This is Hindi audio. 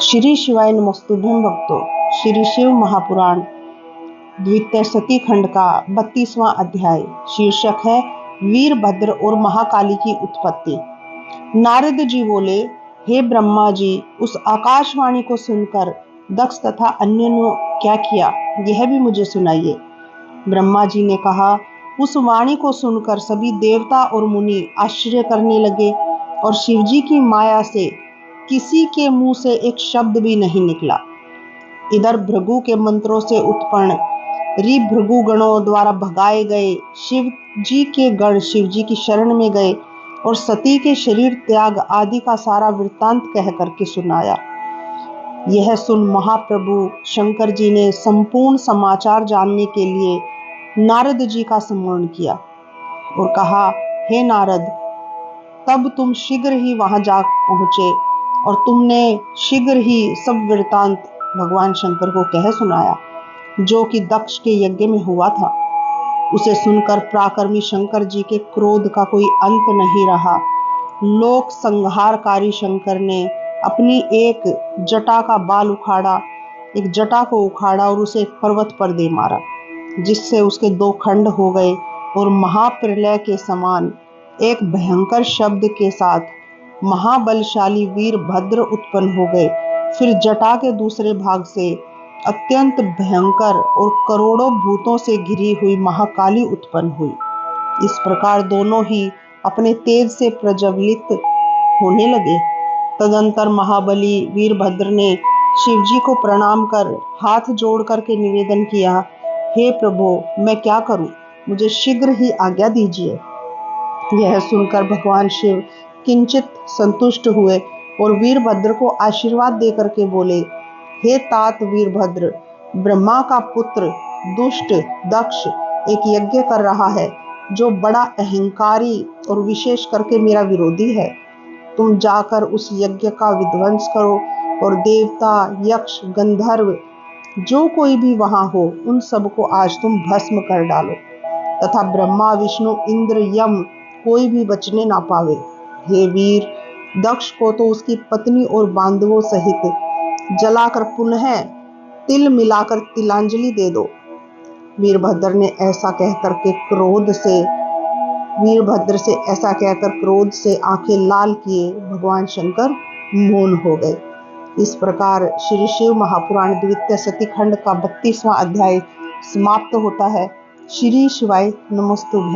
श्री शिवाय नमस्तुभ्यं भक्तों। श्री शिव महापुराण द्वितीय सती खंड का 32वां अध्याय शीर्षक है वीरभद्र और महाकाली की उत्पत्ति। नारद जी बोले, हे ब्रह्मा जी, उस आकाशवाणी को सुनकर दक्ष तथा अन्य ने क्या किया, यह भी मुझे सुनाइए। ब्रह्मा जी ने कहा, उस वाणी को सुनकर सभी देवता और मुनि आश्चर्य करने लगे और शिवजी की माया से किसी के मुंह से एक शब्द भी नहीं निकला। इधर भृगु के मंत्रों से उत्पन्न भृगु गणों द्वारा भगाए गए शिव जी के गण शिव जी की शरण में गए और सती के शरीर त्याग आदि का सारा वृत्तांत कह करके सुनाया। यह सुन महाप्रभु शंकर जी ने संपूर्ण समाचार जानने के लिए नारद जी का स्मरण किया और कहा, हे नारद, तब तुम शीघ्र ही वहां जा पहुंचे और तुमने शीघ्र ही सब वृत्तांत भगवान शंकर को कह सुनाया जो कि दक्ष के यज्ञ में हुआ था। उसे सुनकर पराक्रमी शंकर जी के क्रोध का कोई अंत नहीं रहा। लोक संहारकारी शंकर ने अपनी एक जटा का बाल उखाड़ा, एक जटा को उखाड़ा और उसे एक पर्वत पर दे मारा, जिससे उसके दो खंड हो गए और महाप्रलय के समान एक भयंकर शब्द के साथ महाबलशाली वीरभद्र उत्पन्न हो गए। फिर जटा के दूसरे भाग से अत्यंत भयंकर और करोड़ों भूतों से घिरी हुई महाकाली उत्पन्न हुई। इस प्रकार दोनों ही अपने तेज से प्रज्वलित होने लगे। तदंतर महाबली वीरभद्र ने शिवजी को प्रणाम कर हाथ जोड़ करके निवेदन किया, हे प्रभु, मैं क्या करूं, मुझे शीघ्र ही आज्ञा दीजिए। यह सुनकर भगवान शिव किंचित संतुष्ट हुए और वीरभद्र को आशीर्वाद देकर के बोले, हे तात वीरभद्र, ब्रह्मा का पुत्र दुष्ट दक्ष एक यज्ञ कर रहा है जो बड़ा अहंकारी और विशेष करके मेरा विरोधी है। तुम जाकर उस यज्ञ का विध्वंस करो और देवता, यक्ष, गंधर्व जो कोई भी वहां हो उन सबको आज तुम भस्म कर डालो तथा ब्रह्मा, विष्णु, इंद्र, यम कोई भी बचने ना पावे। हे वीर, दक्ष को तो उसकी पत्नी और बांधवों सहित जलाकर पुनः तिल मिलाकर तिलांजलि दे दो। वीरभद्र से ऐसा कहकर क्रोध से आंखें लाल किए भगवान शंकर मौन हो गए। इस प्रकार श्री शिव महापुराण द्वितीय सती खंड का 32वां अध्याय समाप्त होता है। श्री शिवाय नमस्तुभ्यं।